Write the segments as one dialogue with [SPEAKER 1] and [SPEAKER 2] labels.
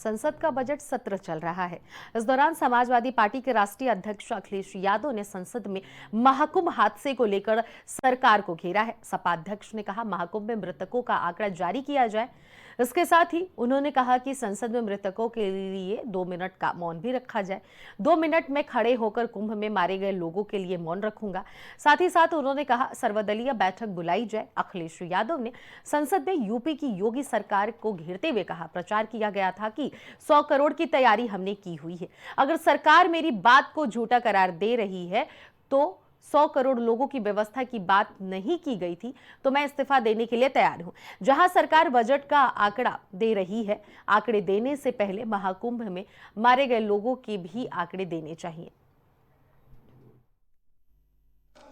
[SPEAKER 1] संसद का बजट सत्र चल रहा है। इस दौरान समाजवादी पार्टी के राष्ट्रीय अध्यक्ष अखिलेश यादव ने संसद में महाकुंभ हादसे को लेकर सरकार को घेरा है। सपा अध्यक्ष ने कहा महाकुंभ में मृतकों का आंकड़ा जारी किया जाए। इसके साथ ही उन्होंने कहा कि संसद में मृतकों के लिए 2 मिनट का मौन भी रखा जाए। 2 मिनट में खड़े होकर कुंभ में मारे गए लोगों के लिए मौन रखूंगा। साथ ही साथ उन्होंने कहा सर्वदलीय बैठक बुलाई जाए। अखिलेश यादव ने संसद में यूपी की योगी सरकार को घेरते हुए कहा प्रचार किया गया था कि 100 करोड़ की तैयारी हमने की हुई है। अगर सरकार मेरी बात को झूठा करार दे रही है तो 100 करोड़ लोगों की व्यवस्था की बात नहीं की गई थी तो मैं इस्तीफा देने के लिए तैयार हूं। जहां सरकार बजट का आंकड़ा दे रही है, आंकड़े देने से पहले महाकुंभ में मारे गए लोगों के भी आंकड़े देने चाहिए।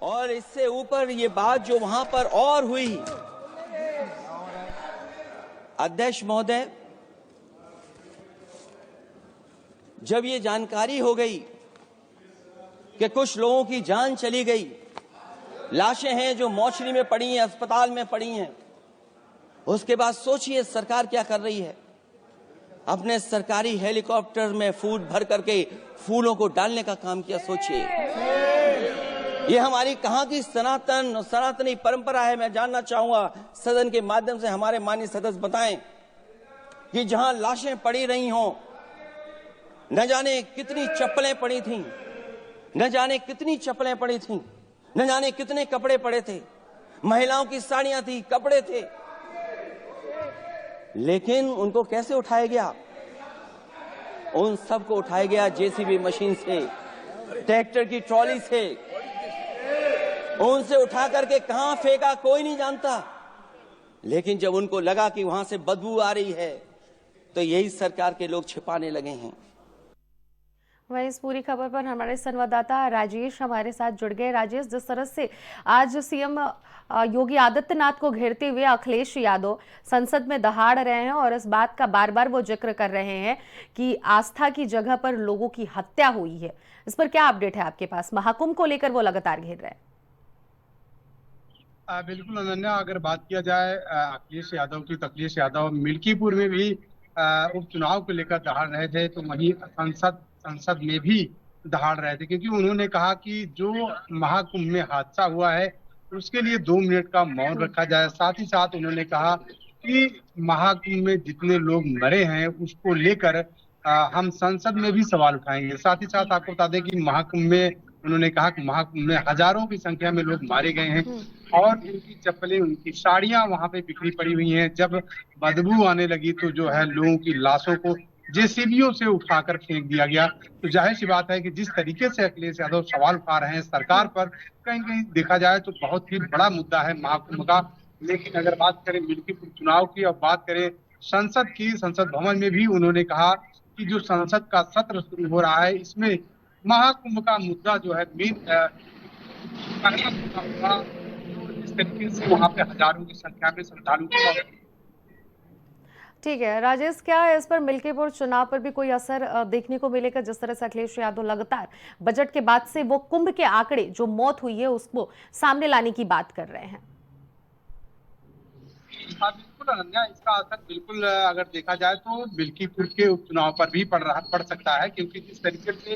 [SPEAKER 2] और इससे ऊपर ये बात जो वहां पर और हुई, अध्यक्ष महोदय, जब ये जानकारी हो गई कि कुछ लोगों की जान चली गई, लाशें हैं जो मोर्चरी में पड़ी हैं, अस्पताल में पड़ी हैं, उसके बाद सोचिए सरकार क्या कर रही है। अपने सरकारी हेलीकॉप्टर में फूड भर करके फूलों को डालने का काम किया। सोचिए ये हमारी कहां की सनातनी परंपरा है। मैं जानना चाहूंगा सदन के माध्यम से हमारे माननीय सदस्य बताएं कि जहां लाशें पड़ी रही हों, न जाने कितनी चप्पलें पड़ी थीं, न जाने कितनी चप्पलें पड़ी थीं, न जाने कितने कपड़े पड़े थे, महिलाओं की साड़ियां थी, कपड़े थे, लेकिन उनको कैसे उठाया गया? उन सबको उठाया गया जेसीबी मशीन से, ट्रैक्टर की ट्रॉली से। उनसे उठा करके कहां फेंका कोई नहीं जानता, लेकिन जब उनको लगा कि वहां से बदबू आ रही है तो यही सरकार के लोग छिपाने लगे हैं।
[SPEAKER 1] वहीं इस पूरी खबर पर हमारे संवाददाता राजेश हमारे साथ जुड़ गए। राजेश, जिस तरह से आज सीएम योगी आदित्यनाथ को घेरते हुए अखिलेश यादव संसद में दहाड़ रहे हैं और इस बात का बार बार वो जिक्र कर रहे हैं कि आस्था की जगह पर लोगों की हत्या हुई है, इस पर क्या अपडेट है आपके पास? महाकुंभ को लेकर वो लगातार घेर रहे हैं।
[SPEAKER 3] बिल्कुल अनन्या, अगर बात किया जाए अखिलेश यादव की, तो अखिलेश यादव मिल्कीपुर में भी उपचुनाव को लेकर दहाड़ रहे थे, तो वहीं संसद में भी दहाड़ रहे थे, क्योंकि उन्होंने कहा कि जो महाकुंभ में हादसा हुआ है उसके लिए 2 मिनट का मौन रखा जाए। साथ ही साथ उन्होंने कहा कि महाकुंभ में जितने लोग मरे हैं उसको लेकर हम संसद में भी सवाल उठाएंगे। साथ ही साथ आपको बता दें कि महाकुंभ में उन्होंने कहा कि महाकुंभ में हजारों की संख्या में लोग मारे गए हैं और उनकी चप्पलें, उनकी साड़ियां वहां पे बिखरी पड़ी हुई हैं। जब बदबू आने लगी तो जो है लोगों की लाशों को जेसीबीओ से उठाकर फेंक दिया गया। तो जाहिर सी बात है कि जिस तरीके से अखिलेश यादव सवाल उठा रहे हैं सरकार पर, कहीं कहीं देखा जाए तो बहुत ही बड़ा मुद्दा है महाकुंभ का। लेकिन अगर बात करें मिल्कीपुर चुनाव की और बात करें संसद की, संसद भवन में भी उन्होंने कहा कि जो संसद का सत्र शुरू हो रहा है इसमें महाकुंभ का मुद्दा जो है मेन पहला मुद्दा होगा। जिस तरीके से वहां पे हजारों की संख्या में श्रद्धालु।
[SPEAKER 1] ठीक है राजेश, क्या इस पर मिल्कीपुर चुनाव पर भी कोई असर देखने को मिलेगा? जिस तरह से अखिलेश यादव लगातार बजट के बाद से वो कुंभ के आंकड़े जो मौत हुई है उसको सामने लाने की बात कर रहे हैं।
[SPEAKER 3] बिल्कुल अनन्या, इसका असर बिल्कुल अगर देखा जाए तो मिल्कीपुर के उपचुनाव पर भी पड़ सकता है, क्योंकि जिस तरीके से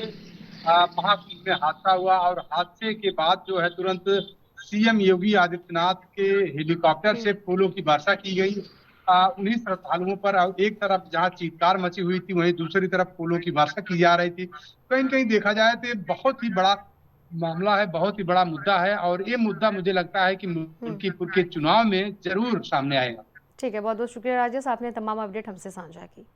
[SPEAKER 3] महाकुंभ में हादसा हुआ और हादसे के बाद जो है तुरंत सीएम योगी आदित्यनाथ के हेलीकॉप्टर से फूलों की वर्षा की गई उन्हीं श्रद्धालुओं पर। एक तरफ जहां चीत्कार मची हुई थी, वहीं दूसरी तरफ फूलों की वर्षा की जा रही थी। कहीं न कहीं देखा जाए तो ये बहुत ही बड़ा मामला है, बहुत ही बड़ा मुद्दा है और ये मुद्दा मुझे लगता है कि मिल्कीपुर के चुनाव में जरूर सामने आएगा।
[SPEAKER 1] ठीक है, बहुत बहुत शुक्रिया राजेश, आपने तमाम अपडेट हमसे साझा की।